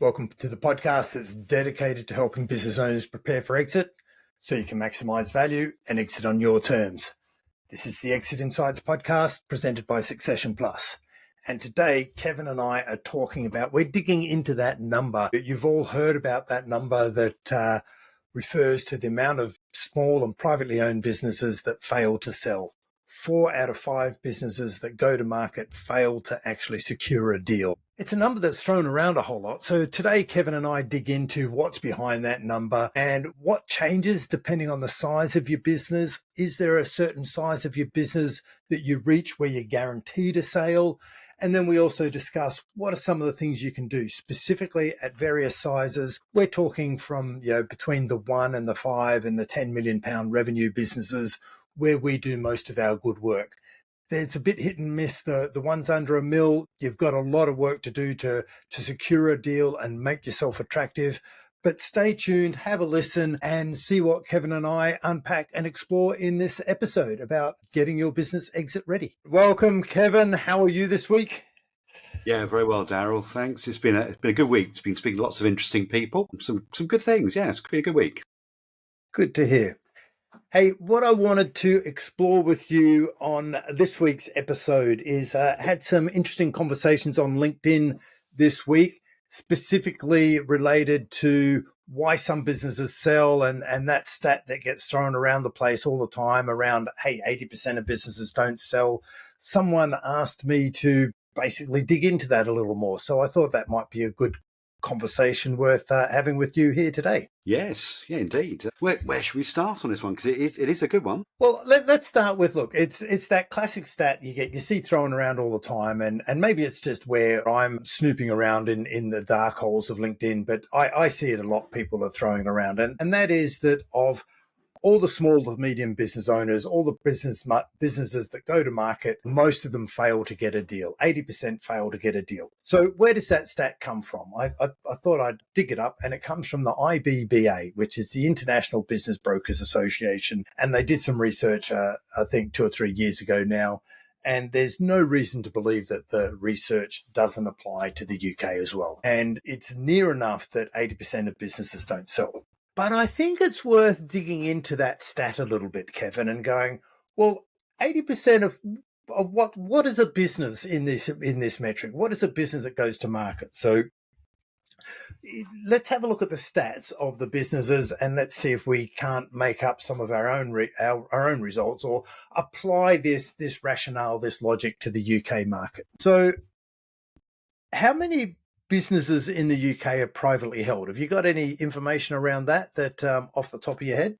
Welcome to the podcast that's dedicated to helping business owners prepare for exit so you can maximize value and exit on your terms. This is the Exit Insights podcast presented by Succession Plus. And today, Kevin and I are talking about, we're digging into that number. You've all heard about that number that refers to the amount of small and privately owned businesses that fail to sell. 4 out of 5 businesses that go to market fail to actually secure a deal. It's a number that's thrown around a whole lot. So today, Kevin and I dig into what's behind that number and what changes depending on the size of your business. Is there a certain size of your business that you reach where you're guaranteed a sale? And then we also discuss what are some of the things you can do specifically at various sizes. We're talking from, between the 1 and the 5 and the 10 million pound revenue businesses where we do most of our good work. It's a bit hit and miss. The ones under $1 million, you've got a lot of work to do to secure a deal and make yourself attractive. But stay tuned, have a listen, and see what Kevin and I unpack and explore in this episode about getting your business exit ready. Welcome, Kevin. How are you this week? Yeah, very well, Darryl. Thanks. It's been a good week. It's been speaking to lots of interesting people. Some good things. Yeah, it's been a good week. Good to hear. Hey, what I wanted to explore with you on this week's episode is had some interesting conversations on LinkedIn this week, specifically related to why some businesses sell and that stat that gets thrown around the place all the time around, hey, 80% of businesses don't sell. Someone asked me to basically dig into that a little more. So I thought that might be a good conversation worth having with you here today. Yes, yeah, indeed. Where should we start on this one? Because it is a good one. Well, let's start with, look, it's that classic stat you see thrown around all the time, and maybe it's just where I'm snooping around in the dark holes of LinkedIn, but I see it a lot, people are throwing around, and that is that of all the small to medium business owners, all the businesses that go to market, most of them fail to get a deal. 80% fail to get a deal. So where does that stat come from? I thought I'd dig it up, and it comes from the IBBA, which is the International Business Brokers Association. And they did some research, I think 2 or 3 years ago now. And there's no reason to believe that the research doesn't apply to the UK as well. And it's near enough that 80% of businesses don't sell. But I think it's worth digging into that stat a little bit, Kevin, and going, well, 80% of what is a business in this metric? What is a business that goes to market? So let's have a look at the stats of the businesses and let's see if we can't make up some of our own results or apply this rationale, this logic to the UK market. So how many businesses in the UK are privately held? Have you got any information around that off the top of your head?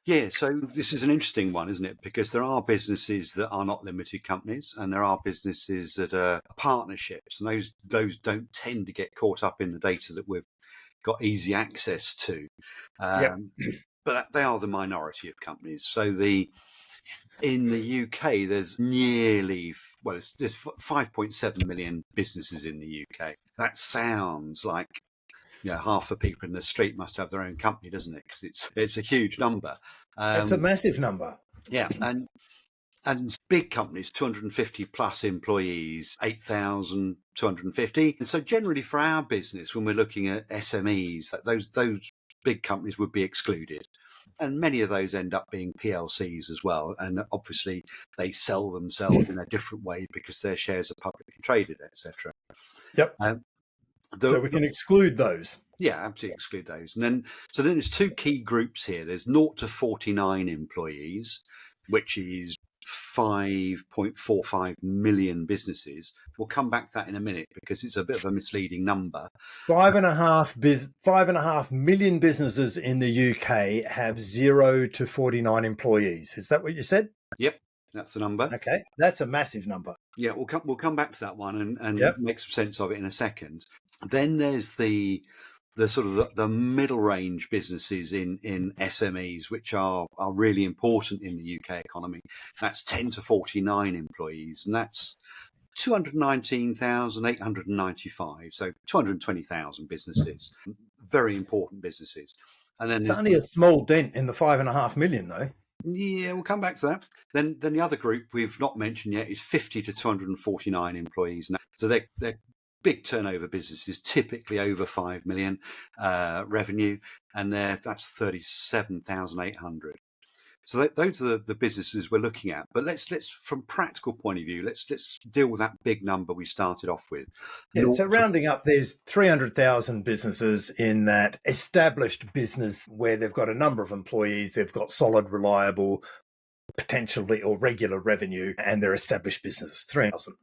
Yeah, so this is an interesting one, isn't it? Because there are businesses that are not limited companies and there are businesses that are partnerships, and those don't tend to get caught up in the data that we've got easy access to. But they are the minority of companies. So in the UK, there's there's 5.7 million businesses in the UK. That sounds like half the people in the street must have their own company, doesn't it? Because it's a huge number. It's a massive number. Yeah, and big companies, 250 plus employees, 8,250. And so generally for our business, when we're looking at SMEs, those big companies would be excluded. And many of those end up being PLCs as well. And obviously they sell themselves in a different way because their shares are publicly traded, etc. Yep. So we can exclude those. Yeah, absolutely exclude those. And then there's 2 key groups here. There's 0 to 49 employees, which is 5.45 million businesses. We'll come back to that in a minute because it's a bit of a misleading number. 5.5 million businesses in the UK have 0 to 49 employees. Is that what you said? Yep, that's the number. Okay, that's a massive number. Yeah, we'll come back to that one and make some sense of it in a second. Then there's the sort of the middle range businesses in SMEs, which are really important in the UK economy. That's 10 to 49 employees, and that's 219,895. So 220,000 businesses, very important businesses. And then it's only a small dent in the 5.5 million, though. Yeah, we'll come back to that. Then the other group we've not mentioned yet is 50 to 249 employees. Now, so they're big turnover businesses, typically over 5 million revenue, and that's 37,800. So those are the businesses we're looking at. But let's from practical point of view, let's deal with that big number we started off with. Yeah, so rounding up, there's 300,000 businesses in that established business where they've got a number of employees, they've got solid, reliable, potentially or regular revenue, and they're established businesses. 3,000.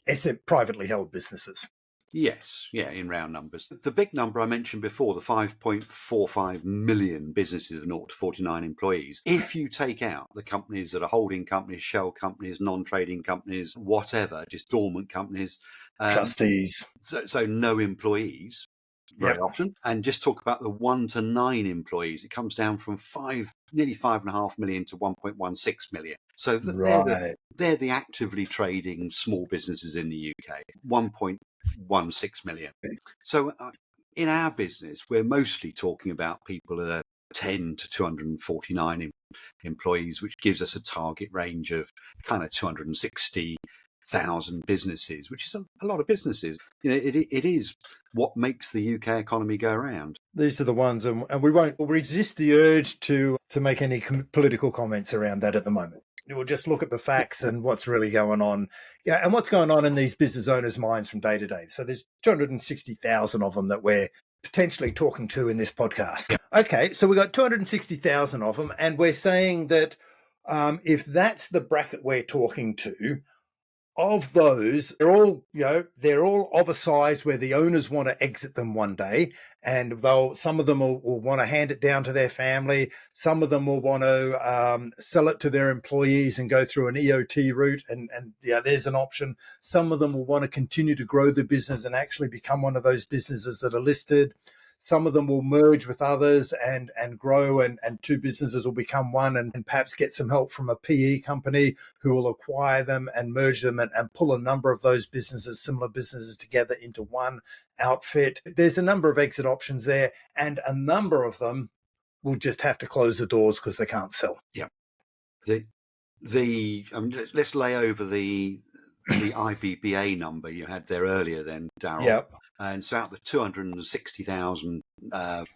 It's privately held businesses. Yes, yeah, in round numbers. The big number I mentioned before, the 5.45 million businesses of 0 to 49 employees, if you take out the companies that are holding companies, shell companies, non-trading companies, whatever, just dormant companies. Trustees. So no employees very often. And just talk about the 1 to 9 employees. It comes down from nearly 5.5 million to 1.16 million. So they're the actively trading small businesses in the UK. 1.16 million. So in our business, we're mostly talking about people that are 10 to 249 employees, which gives us a target range of kind of 260,000 businesses, which is a lot of businesses. It is what makes the UK economy go around. These are the ones, and we won't resist the urge to make any political comments around that at the moment. We'll just look at the facts and what's really going on. Yeah, and what's going on in these business owners' minds from day to day. So there's 260,000 of them that we're potentially talking to in this podcast. Yep. Okay, so we've got 260,000 of them, and we're saying that if that's the bracket we're talking to, of those, they're all of a size where the owners want to exit them one day, and some of them will want to hand it down to their family. Some of them will want to sell it to their employees and go through an EOT route, and there's an option. Some of them will want to continue to grow the business and actually become one of those businesses that are listed. Some of them will merge with others and grow, and two businesses will become one, and perhaps get some help from a PE company who will acquire them and merge them and pull a number of those similar businesses together into one outfit. There's a number of exit options there, and a number of them will just have to close the doors because they can't sell. Yeah. Let's lay over the IBBA number you had there earlier then, Darryl. Yep. And so out of the 260,000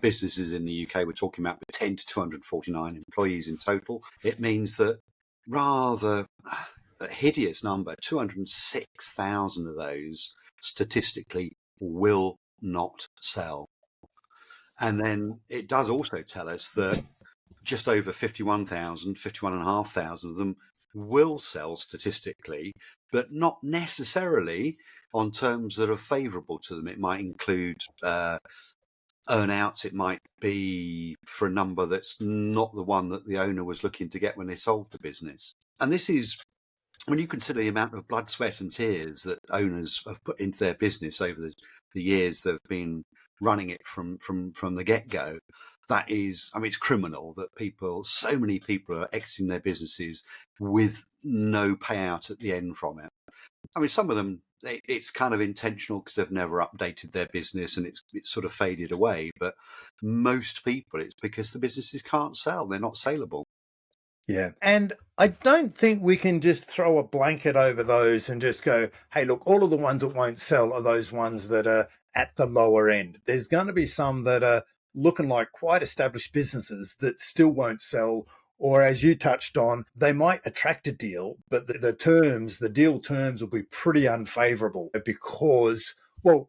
businesses in the UK, we're talking about 10 to 249 employees in total. It means that rather a hideous number, 206,000 of those statistically will not sell. And then it does also tell us that just over 51,500 of them will sell statistically, but not necessarily on terms that are favourable to them. It might include earn-outs. It might be for a number that's not the one that the owner was looking to get when they sold the business. And this is, when you consider the amount of blood, sweat and tears that owners have put into their business over the years they've been running it from the get-go, that is, it's criminal that so many people are exiting their businesses with no payout at the end from it. Some of them, it's kind of intentional because they've never updated their business and it's sort of faded away. But most people, it's because the businesses can't sell. They're not saleable. Yeah. And I don't think we can just throw a blanket over those and just go, hey, look, all of the ones that won't sell are those ones that are at the lower end. There's going to be some that are looking like quite established businesses that still won't sell, or as you touched on, they might attract a deal, but the deal terms will be pretty unfavorable because, well,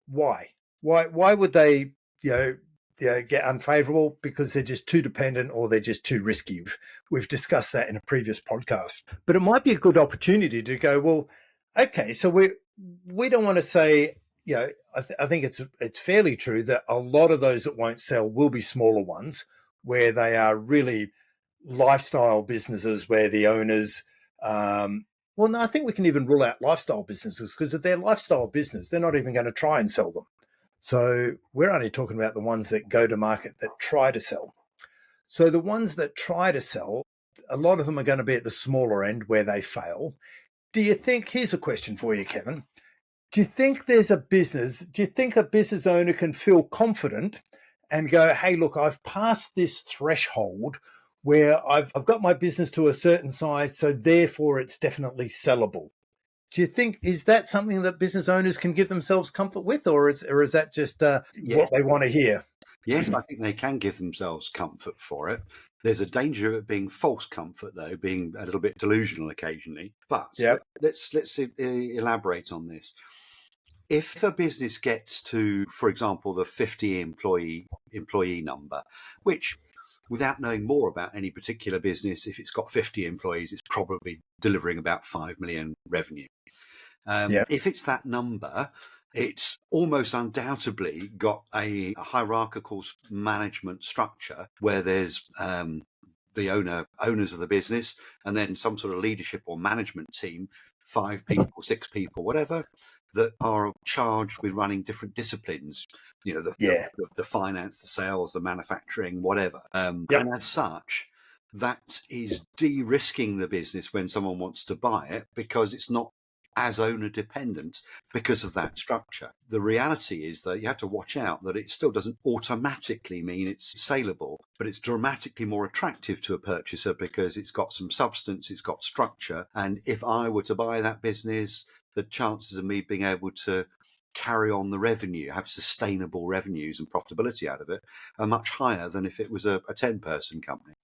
why? Why would they, get unfavorable? Because they're just too dependent or they're just too risky. We've discussed that in a previous podcast. But it might be a good opportunity to go, well, okay, so we don't want to say, I think it's fairly true that a lot of those that won't sell will be smaller ones where they are really lifestyle businesses where the owners, I think we can even rule out lifestyle businesses because if they're lifestyle business, they're not even going to try and sell them. So we're only talking about the ones that go to market that try to sell. So the ones that try to sell, a lot of them are going to be at the smaller end where they fail. Here's a question for you, Kevin. Do you think a business owner can feel confident and go, hey, look, I've passed this threshold where I've got my business to a certain size, so therefore it's definitely sellable? Do you think, is that something that business owners can give themselves comfort with, or is that just Yes, what they want to hear? yes, I think they can give themselves comfort for it. There's a danger of it being false comfort, though, being a little bit delusional occasionally. But Yep. let's elaborate on this. If a business gets to, for example, the 50 employee number, which, without knowing more about any particular business, if it's got 50 employees, it's probably delivering about 5 million revenue. Yep. If it's that number, it's almost undoubtedly got a hierarchical management structure where there's the owners of the business, and then some sort of leadership or management team, 5 people, 6 people, whatever, that are charged with running different disciplines. You know, Yeah. the finance, the sales, the manufacturing, whatever. And Yep. as such, that is de-risking the business when someone wants to buy it, because it's not as owner dependent because of that structure. The reality is that you have to watch out that it still doesn't automatically mean it's saleable, but it's dramatically more attractive to a purchaser because it's got some substance, it's got structure. And if I were to buy that business, the chances of me being able to carry on the revenue, have sustainable revenues and profitability out of it, are much higher than if it was a 10-person company.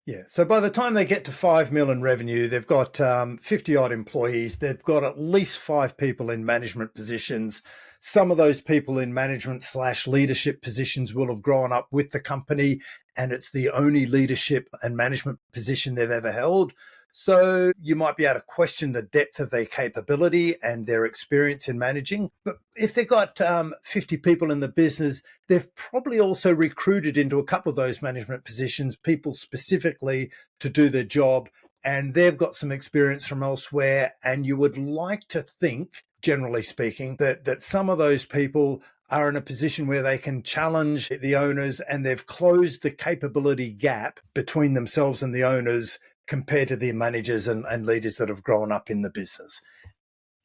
Yeah. So by the time they get to 5 mil in revenue, they've got 50 odd employees. They've got at least 5 people in management positions. Some of those people in management/leadership positions will have grown up with the company, and it's the only leadership and management position they've ever held. So you might be able to question the depth of their capability and their experience in managing. But if they've got 50 people in the business, they've probably also recruited into a couple of those management positions people specifically to do their job, and they've got some experience from elsewhere. And you would like to think, generally speaking, that some of those people are in a position where they can challenge the owners, and they've closed the capability gap between themselves and the owners compared to the managers and leaders that have grown up in the business,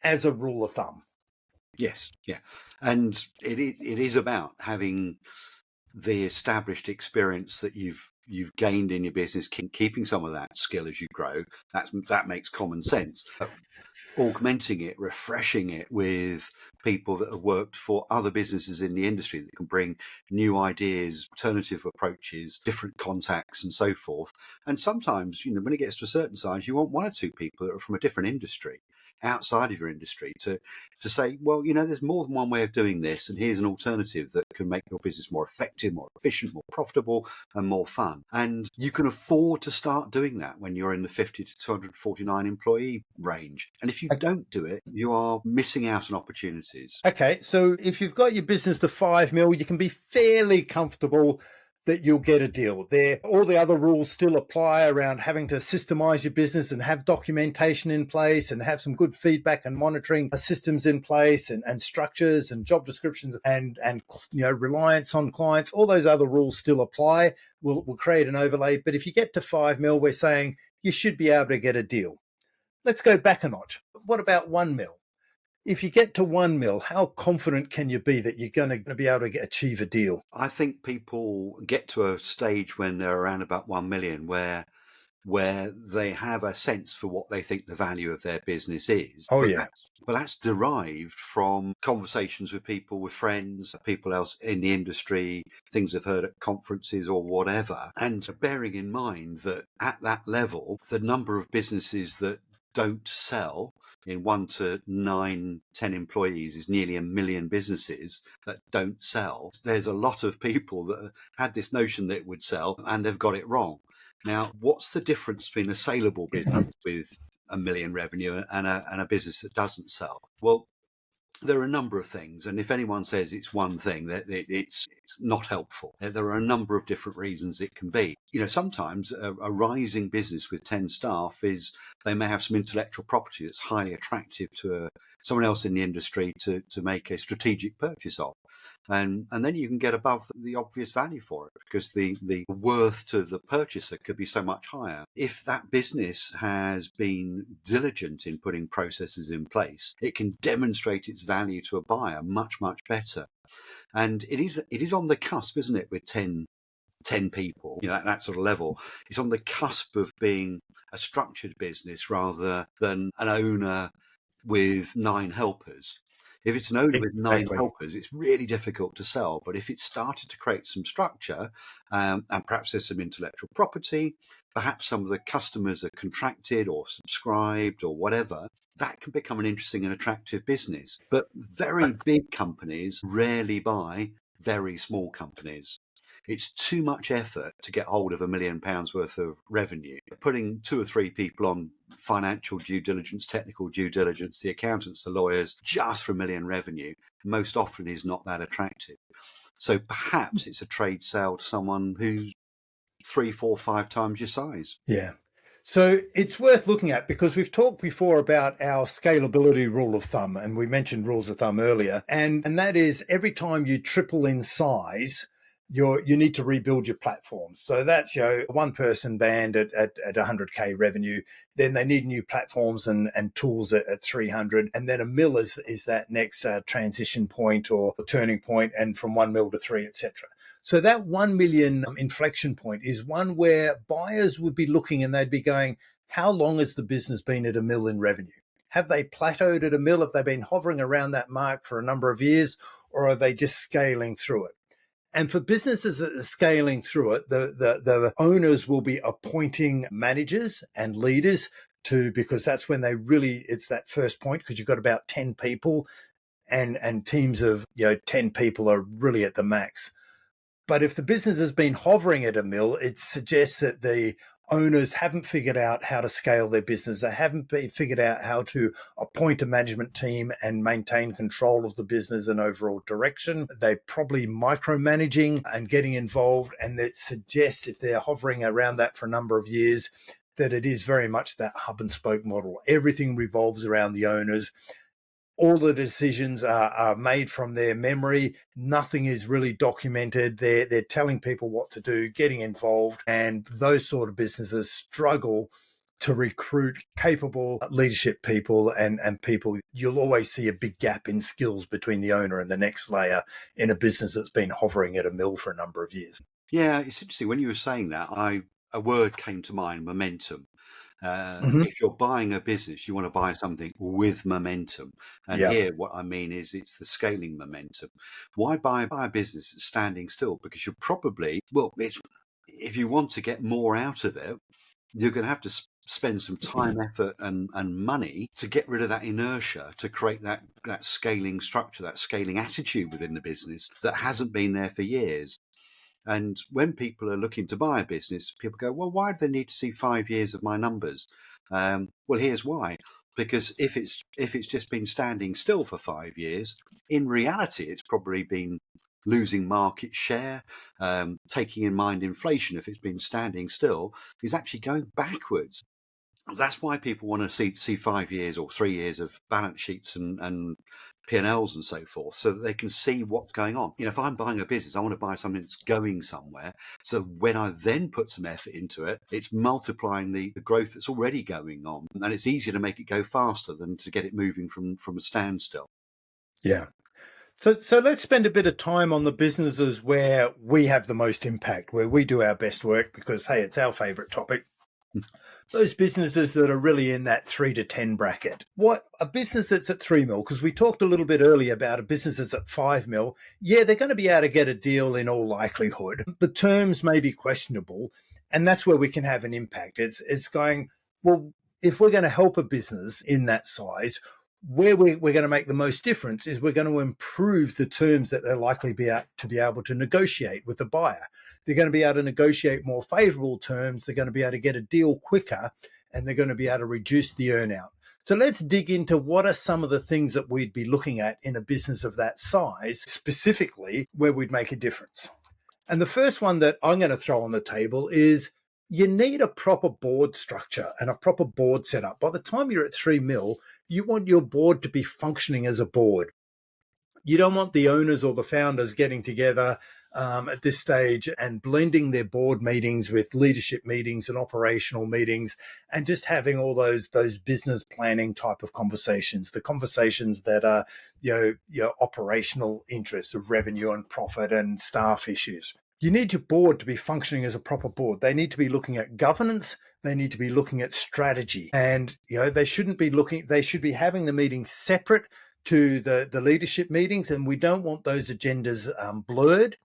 as a rule of thumb. Yes, yeah. And it is about having the established experience that you've gained in your business, keeping some of that skill as you grow. That makes common sense. Augmenting it, refreshing it with people that have worked for other businesses in the industry that can bring new ideas, alternative approaches, different contacts, and so forth. And sometimes, when it gets to a certain size, you want 1 or 2 people that are from a different industry, outside of your industry, to say, well, there's more than one way of doing this, and here's an alternative that can make your business more effective, more efficient, more profitable, and more fun. And you can afford to start doing that when you're in the 50 to 249 employee range. And if you don't do it, you are missing out on opportunities. Okay, so if you've got your business to 5 mil, you can be fairly comfortable that you'll get a deal there. All the other rules still apply around having to systemize your business and have documentation in place and have some good feedback and monitoring systems in place, and structures and job descriptions and reliance on clients. All those other rules still apply. We'll create an overlay. But if you get to 5 mil, we're saying you should be able to get a deal. Let's go back a notch. What about 1 mil? If you get to 1 mil, how confident can you be that you're going to be able to achieve a deal? I think people get to a stage when they're around about 1 million where they have a sense for what they think the value of their business is. Oh, yeah. But that's derived from conversations with people, with friends, people else in the industry, things they've heard at conferences or whatever. And bearing in mind that at that level, the number of businesses that don't sell in 1 to 9, 10 employees is nearly 1 million businesses that don't sell. There's a lot of people that had this notion that it would sell and have got it wrong. Now, what's the difference between a saleable business with 1 million revenue and a business that doesn't sell? Well, there are a number of things, and if anyone says it's one thing, that it's not helpful. There are a number of different reasons it can be. Sometimes a rising business with 10 staff is they may have some intellectual property that's highly attractive to someone else in the industry to make a strategic purchase of. And then you can get above the obvious value for it, because the worth to the purchaser could be so much higher. If that business has been diligent in putting processes in place, it can demonstrate its value to a buyer much, much better. And it is on the cusp, isn't it, with 10 people, that sort of level. It's on the cusp of being a structured business rather than an owner with 9 helpers. If it's an owner with 9 Exactly. helpers, it's really difficult to sell. But if it's started to create some structure, and perhaps there's some intellectual property, perhaps some of the customers are contracted or subscribed or whatever, that can become an interesting and attractive business. But very big companies rarely buy very small companies. It's too much effort to get hold of £1 million worth of revenue. Putting 2 or 3 people on financial due diligence, technical due diligence, the accountants, the lawyers, just for £1 million revenue, most often is not that attractive. So perhaps it's a trade sale to someone who's 3, 4, 5 times your size. Yeah. So it's worth looking at because we've talked before about our scalability rule of thumb, and we mentioned rules of thumb earlier. And that is every time you triple in size, you need to rebuild your platforms. So that's, a one person band at 100K revenue. Then they need new platforms and tools at 300. And then a mil is that next transition point or turning point, and from 1 mil to 3, etc. So that 1 million inflection point is one where buyers would be looking and they'd be going, how long has the business been at a mil in revenue? Have they plateaued at a mil? Have they been hovering around that mark for a number of years, or are they just scaling through it? And for businesses that are scaling through it, the owners will be appointing managers and leaders because that's when it's that first point, because you've got about 10 people and teams of 10 people are really at the max. But if the business has been hovering at a mil, it suggests that the owners haven't figured out how to scale their business. They haven't figured out how to appoint a management team and maintain control of the business and overall direction. They're probably micromanaging and getting involved. And that suggests, if they're hovering around that for a number of years, that it is very much that hub and spoke model. Everything revolves around the owners. All the decisions are made from their memory. Nothing is really documented. They're telling people what to do, getting involved, and those sort of businesses struggle to recruit capable leadership people and people. You'll always see a big gap in skills between the owner and the next layer in a business that's been hovering at a mil for a number of years. Yeah, it's interesting. When you were saying that, a word came to mind: momentum. Mm-hmm. If you're buying a business, you want to buy something with momentum. And Yeah. here, what I mean is it's the scaling momentum. Why buy a business that's standing still? Because you're probably, if you want to get more out of it, you're going to have to spend some time, effort, and money to get rid of that inertia, to create that scaling structure, that scaling attitude within the business that hasn't been there for years. And when people are looking to buy a business, people go, well, why do they need to see 5 years of my numbers? Well, here's why. Because if it's just been standing still for 5 years, in reality, it's probably been losing market share, taking in mind inflation. If it's been standing still, is actually going backwards. That's why people want to see 5 years or 3 years of balance sheets and P&Ls and so forth, so that they can see what's going on. If I'm buying a business, I want to buy something that's going somewhere. So when I then put some effort into it, it's multiplying the growth that's already going on, and it's easier to make it go faster than to get it moving from a standstill. Yeah. So let's spend a bit of time on the businesses where we have the most impact, where we do our best work, because, hey, it's our favorite topic. Those businesses that are really in that 3 to 10 bracket. What a business that's at 3 mil, because we talked a little bit earlier about a business that's at 5 mil. Yeah, they're going to be able to get a deal in all likelihood. The terms may be questionable, and that's where we can have an impact. It's going, well, if we're going to help a business in that size, where we're going to make the most difference is we're going to improve the terms that they're likely to be able to negotiate with the buyer. They're going to be able to negotiate more favorable terms. They're going to be able to get a deal quicker, and they're going to be able to reduce the earnout. So let's dig into what are some of the things that we'd be looking at in a business of that size, specifically where we'd make a difference. And the first one that I'm going to throw on the table is you need a proper board structure and a proper board setup. By the time you're at 3 mil, you want your board to be functioning as a board. You don't want the owners or the founders getting together at this stage and blending their board meetings with leadership meetings and operational meetings, and just having all those business planning type of conversations, the conversations that are your operational interests of revenue and profit and staff issues. you need your board to be functioning as a proper board. They need to be looking at governance. They need to be looking at strategy. And, they should be having the meetings separate to the leadership meetings. And we don't want those agendas blurred.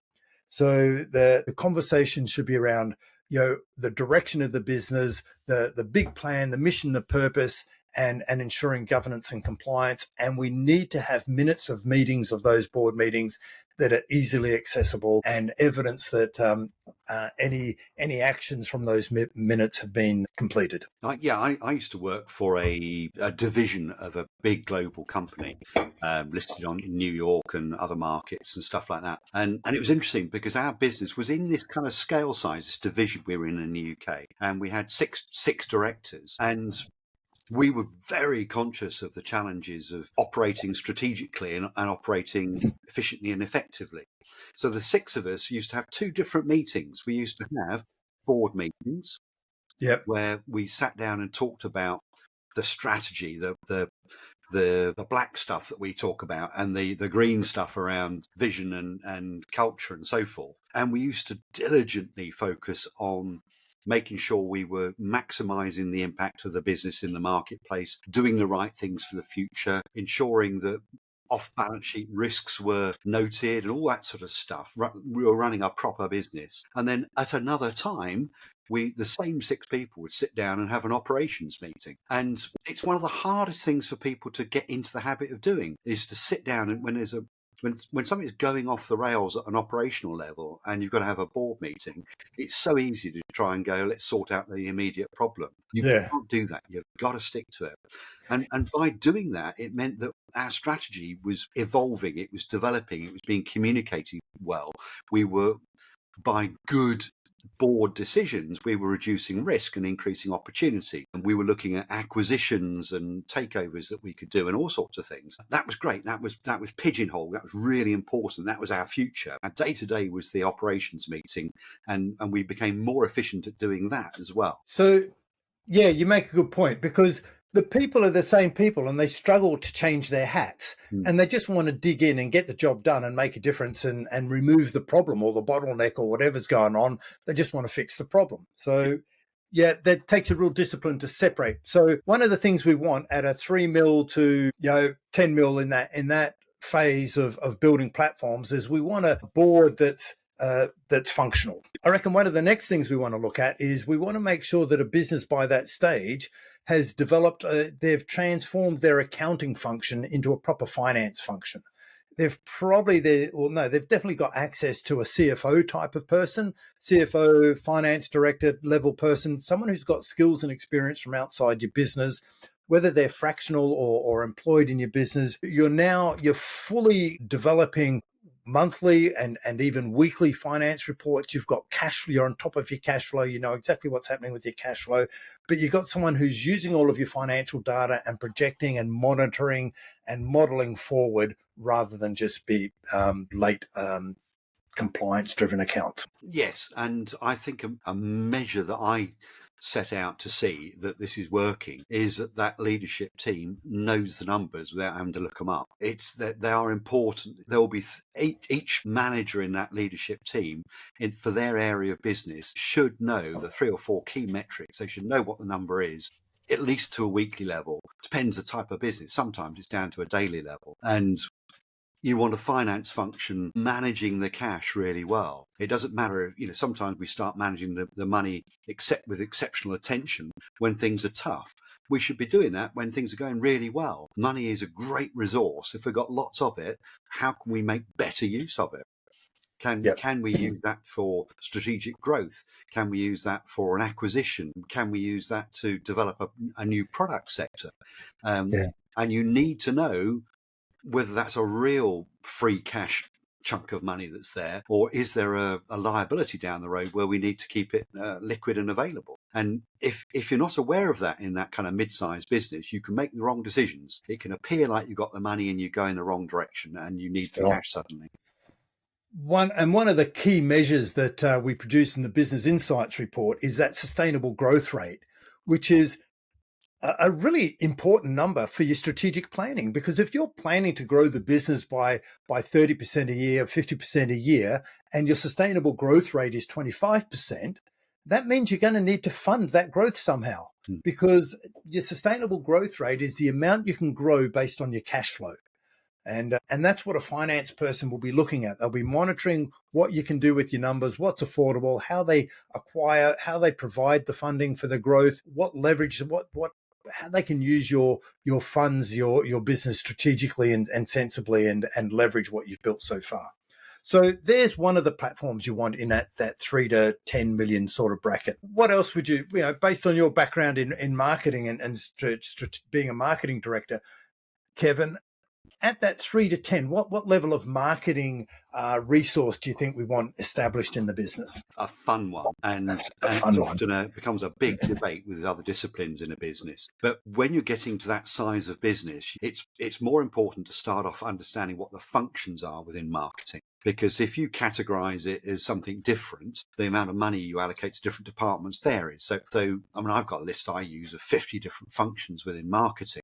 So the conversation should be around, the direction of the business, the big plan, the mission, the purpose, and ensuring governance and compliance. And we need to have minutes of meetings of those board meetings that are easily accessible and evidence that any actions from those minutes have been completed. I used to work for a division of a big global company listed in New York and other markets and stuff like that. And it was interesting because our business was in this kind of scale size, this division we were in the UK, and we had six directors, and we were very conscious of the challenges of operating strategically and operating efficiently and effectively. So the six of us used to have two different meetings. We used to have board meetings, where we sat down and talked about the strategy, the black stuff that we talk about, and the green stuff around vision and culture and so forth. And we used to diligently focus on making sure we were maximizing the impact of the business in the marketplace, doing the right things for the future, ensuring that off-balance sheet risks were noted and all that sort of stuff. We were running a proper business. And then at another time, the same six people would sit down and have an operations meeting. And it's one of the hardest things for people to get into the habit of doing, is to sit down and when something's going off the rails at an operational level and you've got to have a board meeting, it's so easy to try and go, let's sort out the immediate problem. You can't do that. You've got to stick to it. And by doing that, it meant that our strategy was evolving, it was developing, it was being communicated well. We were, by good board decisions, we were reducing risk and increasing opportunity, and we were looking at acquisitions and takeovers that we could do and all sorts of things. That was great. That was pigeonhole. That was really important. That was our future. Our day-to-day was the operations meeting, and we became more efficient at doing that as well. So you make a good point, because the people are the same people and they struggle to change their hats, and they just want to dig in and get the job done and make a difference and remove the problem or the bottleneck or whatever's going on. They just want to fix the problem. So that takes a real discipline to separate. So one of the things we want at a 3 mil to 10 mil in that phase of building platforms is we want a board that's functional. I reckon one of the next things we want to look at is we want to make sure that a business by that stage has developed, they've transformed their accounting function into a proper finance function. They've definitely got access to a CFO type of person, CFO, finance director level person, someone who's got skills and experience from outside your business, whether they're fractional or employed in your business. You're fully developing monthly and even weekly finance reports. You've got cash flow, you're on top of your cash flow, you know exactly what's happening with your cash flow, but you've got someone who's using all of your financial data and projecting and monitoring and modeling forward rather than just be late compliance driven accounts. Yes, and I think a measure that I set out to see that this is working is that leadership team knows the numbers without having to look them up. It's that they are important. There will be each manager in that leadership team for their area of business should know the 3 or 4 key metrics. They should know what the number is, at least to a weekly level. Depends the type of business. Sometimes it's down to a daily level. And you want a finance function managing the cash really well. It doesn't matter, sometimes we start managing the money with exceptional attention when things are tough. We should be doing that when things are going really well. Money is a great resource. If we've got lots of it, how can we make better use of it? Can we use that for strategic growth? Can we use that for an acquisition? Can we use that to develop a new product sector? And you need to know whether that's a real free cash chunk of money that's there, or is there a liability down the road where we need to keep it liquid and available? And if you're not aware of that in that kind of mid-sized business, you can make the wrong decisions. It can appear like you've got the money and you go in the wrong direction and you need the cash suddenly. One of the key measures that we produce in the Business Insights report is that sustainable growth rate, which is a really important number for your strategic planning, because if you're planning to grow the business by 30% a year, 50% a year, and your sustainable growth rate is 25%, that means you're going to need to fund that growth somehow, Hmm. because your sustainable growth rate is the amount you can grow based on your cash flow. And that's what a finance person will be looking at. They'll be monitoring what you can do with your numbers, what's affordable, how they acquire, how they provide the funding for the growth, what leverage, what how they can use your funds, your business strategically and sensibly, and leverage what you've built so far. So there's one of the platforms you want in that 3 to 10 million sort of bracket. What else would based on your background in marketing and being a marketing director, Kevin, at that 3 to 10, what level of marketing resource do you think we want established in the business? A fun one, and A it's fun one. often becomes a big debate with other disciplines in a business. But when you're getting to that size of business, it's more important to start off understanding what the functions are within marketing. Because if you categorize it as something different, the amount of money you allocate to different departments varies. So I mean, I've got a list I use of 50 different functions within marketing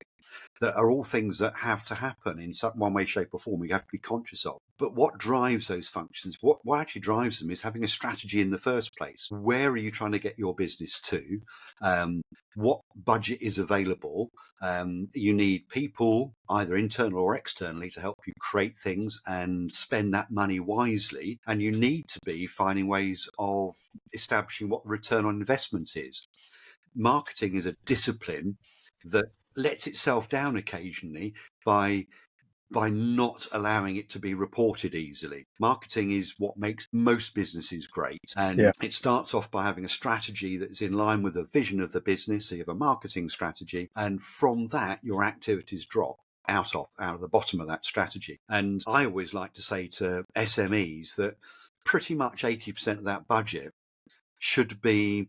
that are all things that have to happen in some one way, shape, or form. You have to be conscious of. But what drives those functions? What actually drives them is having a strategy in the first place. Where are you trying to get your business to? What budget is available? You need people, either internal or externally, to help you create things and spend that money wisely. And you need to be finding ways of establishing what the return on investment is. Marketing is a discipline that lets itself down occasionally by not allowing it to be reported easily. Marketing is what makes most businesses great. And Yeah. it starts off by having a strategy that's in line with the vision of the business. So you have a marketing strategy, and from that, your activities drop out of the bottom of that strategy. And I always like to say to SMEs that pretty much 80% of that budget should be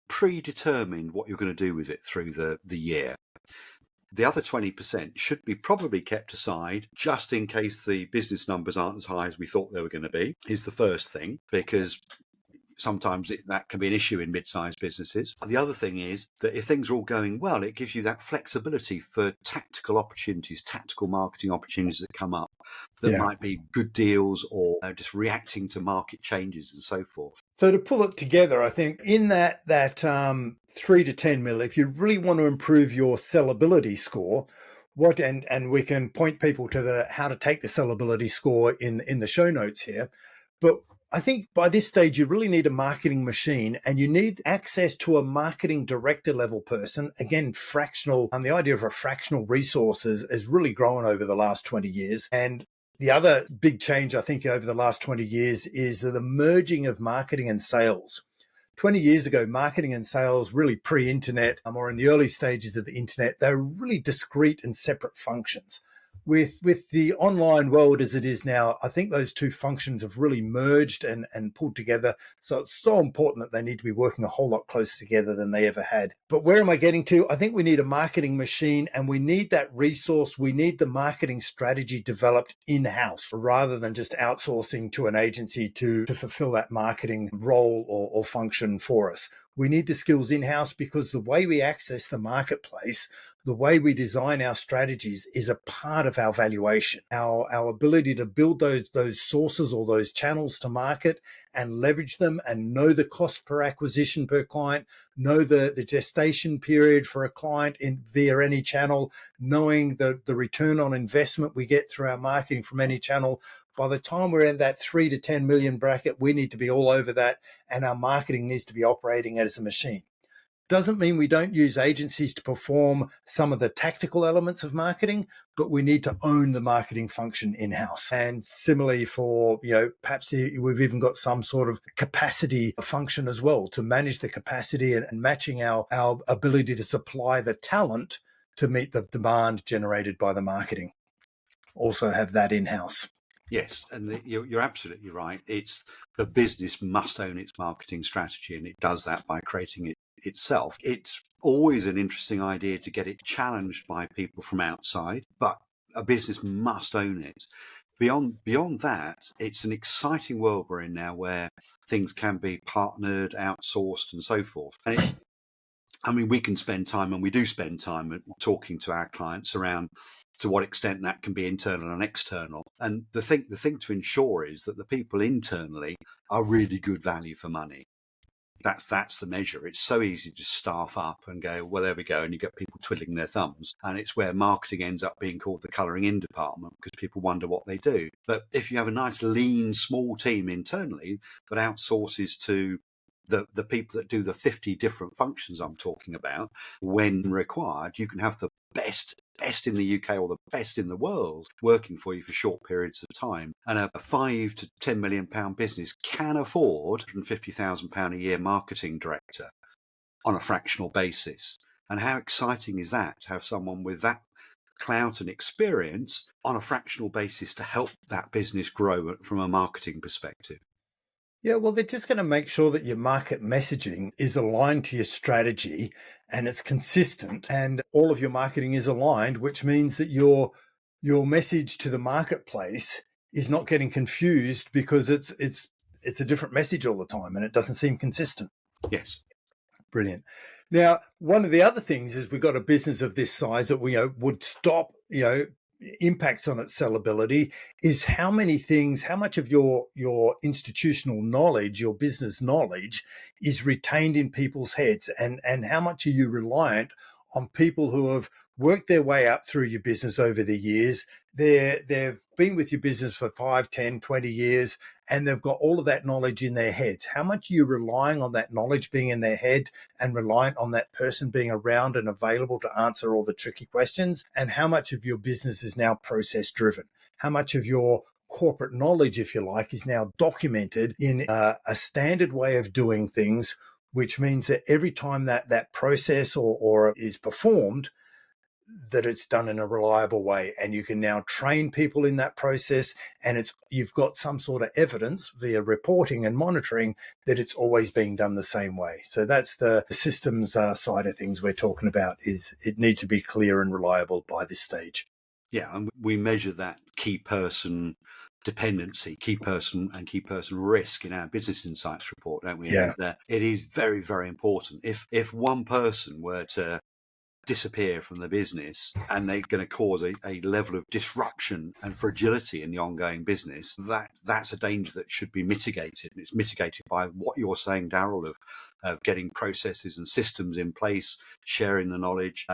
predetermined what you're going to do with it through the year. The other 20% should be probably kept aside just in case the business numbers aren't as high as we thought they were going to be, is the first thing, because sometimes that can be an issue in mid-sized businesses. The other thing is that if things are all going well, it gives you that flexibility for tactical opportunities, tactical marketing opportunities that come up that Yeah. might be good deals or just reacting to market changes and so forth. So to pull it together, I think in that 3 to 10 mil, if you really want to improve your sellability score, and we can point people to the how to take the sellability score in the show notes here. But I think by this stage you really need a marketing machine, and you need access to a marketing director level person. Again, fractional, and the idea of a fractional resource has really grown over the last 20 years. And the other big change, I think, over the last 20 years is the merging of marketing and sales. 20 years ago, marketing and sales, really pre-internet, or in the early stages of the internet, they were really discrete and separate functions. With the online world as it is now, I think those two functions have really merged and pulled together. So it's so important that they need to be working a whole lot closer together than they ever had. But where am I getting to? I think we need a marketing machine, and we need that resource. We need the marketing strategy developed in-house rather than just outsourcing to an agency to fulfill that marketing role or function for us. We need the skills in-house, because the way we access the marketplace, the way we design our strategies, is a part of our valuation. Our ability to build those sources or those channels to market and leverage them, and know the cost per acquisition per client, know the gestation period for a client via any channel, knowing the return on investment we get through our marketing from any channel. By the time we're in that 3 to 10 million bracket, we need to be all over that, and our marketing needs to be operating as a machine. Doesn't mean we don't use agencies to perform some of the tactical elements of marketing, but we need to own the marketing function in-house. And similarly for, perhaps we've even got some sort of capacity function as well, to manage the capacity and matching our ability to supply the talent to meet the demand generated by the marketing. Also have that in-house. Yes, and you're absolutely right. It's the business must own its marketing strategy, and it does that by creating it itself. It's always an interesting idea to get it challenged by people from outside, but a business must own it. Beyond that, it's an exciting world we're in now, where things can be partnered, outsourced, and so forth. And I mean, we can spend time, and we do spend time talking to our clients around to what extent that can be internal and external. And the thing to ensure is that the people internally are really good value for money. That's the measure. It's so easy to staff up and go, well, there we go, and you get people twiddling their thumbs, and it's where marketing ends up being called the colouring in department because people wonder what they do. But if you have a nice lean small team internally that outsources to the people that do the 50 different functions I'm talking about, when required, you can have the best in the UK or the best in the world working for you for short periods of time. And a £5 to £10 million business can afford £150,000 a year marketing director on a fractional basis. And how exciting is that to have someone with that clout and experience on a fractional basis to help that business grow from a marketing perspective? Yeah, well, they're just going to make sure that your market messaging is aligned to your strategy and it's consistent and all of your marketing is aligned, which means that your message to the marketplace is not getting confused because it's a different message all the time and it doesn't seem consistent. Yes. Brilliant. Now, one of the other things is we've got a business of this size that we would stop, impacts on its sellability is how much of your institutional knowledge, your business knowledge is retained in people's heads and how much are you reliant on people who have worked their way up through your business over the years. They've been with your business for 5, 10, 20 years, and they've got all of that knowledge in their heads. How much are you relying on that knowledge being in their head and reliant on that person being around and available to answer all the tricky questions? And how much of your business is now process driven? How much of your corporate knowledge, if you like, is now documented in a standard way of doing things, which means that every time that process or is performed, that it's done in a reliable way, and you can now train people in that process, and you've got some sort of evidence via reporting and monitoring that it's always being done the same way. So that's the systems side of things we're talking about. Is it needs to be clear and reliable by this stage. Yeah, and we measure that key person dependency, key person risk in our business insights report, don't we? Yeah. And it is very, very important. If one person were to disappear from the business and they're going to cause a level of disruption and fragility in the ongoing business, that's a danger that should be mitigated. And it's mitigated by what you're saying, Darryl, of getting processes and systems in place, sharing the knowledge,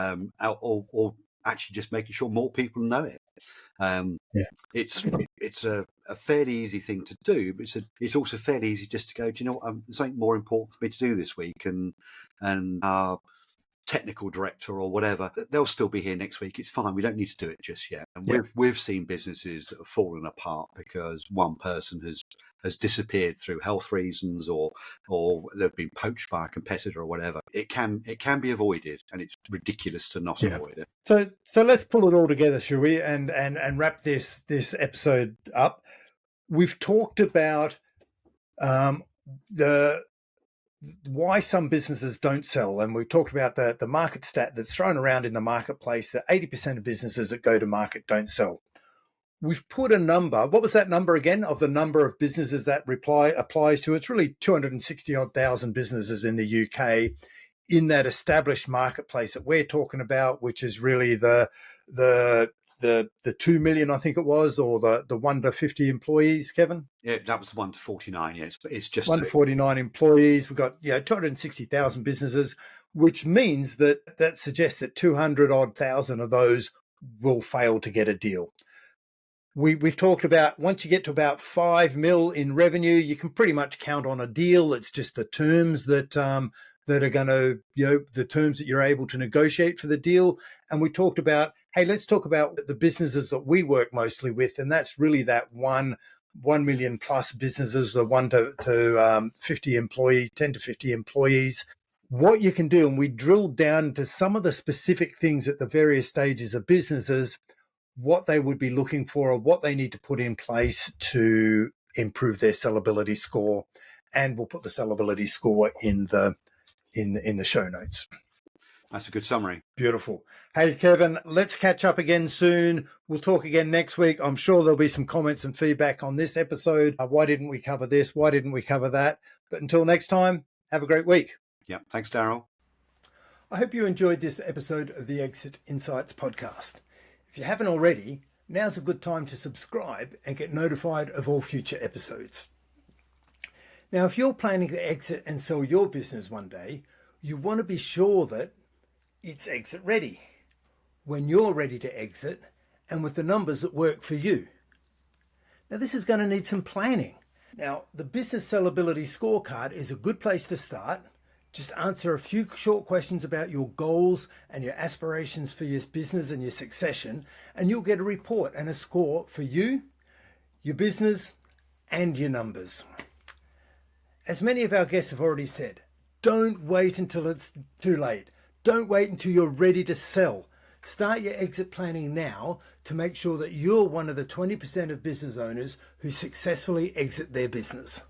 or actually just making sure more people know it. It's a fairly easy thing to do, but it's also fairly easy just to go, do you know what, there's something more important for me to do this week, and our technical director or whatever, they'll still be here next week. It's fine. We don't need to do it just yet. And we've seen businesses that have fallen apart because one person has disappeared through health reasons or they've been poached by a competitor or whatever. It can be avoided, and it's ridiculous to not avoid it. So let's pull it all together, shall we? And wrap this episode up. We've talked about why some businesses don't sell, and we've talked about the market stat that's thrown around in the marketplace that 80% of businesses that go to market don't sell. We've put a number. What was that number again of the number of businesses that applies to? It's really 260 odd thousand businesses in the UK in that established marketplace that we're talking about, which is really the 2 million, I think it was, or the 1 to 50 employees, Kevin? Yeah, that was 1 to 49. Yes, but it's just 1 to 49 employees. We've got 260,000 businesses, which means that suggests that 200 odd thousand of those will fail to get a deal. We've talked about once you get to about 5 mil in revenue, you can pretty much count on a deal. It's just the terms that are going to, the terms that you're able to negotiate for the deal. And we talked about, hey, let's talk about the businesses that we work mostly with. And that's really that 1 million plus businesses, the 1 to 50 employees, 10 to 50 employees. What you can do, and we drilled down to some of the specific things at the various stages of businesses, what they would be looking for or what they need to put in place to improve their sellability score. And we'll put the sellability score in the show notes. That's a good summary. Beautiful. Hey, Kevin, let's catch up again soon. We'll talk again next week. I'm sure there'll be some comments and feedback on this episode. Why didn't we cover this? Why didn't we cover that? But until next time, have a great week. Yeah. Thanks, Darryl. I hope you enjoyed this episode of the Exit Insights podcast. If you haven't already, now's a good time to subscribe and get notified of all future episodes. Now, if you're planning to exit and sell your business one day, you want to be sure that it's exit ready, when you're ready to exit and with the numbers that work for you. Now, this is going to need some planning. Now, the business sellability scorecard is a good place to start. Just answer a few short questions about your goals and your aspirations for your business and your succession, and you'll get a report and a score for you, your business, and your numbers. As many of our guests have already said, don't wait until it's too late. Don't wait until you're ready to sell. Start your exit planning now to make sure that you're one of the 20% of business owners who successfully exit their business.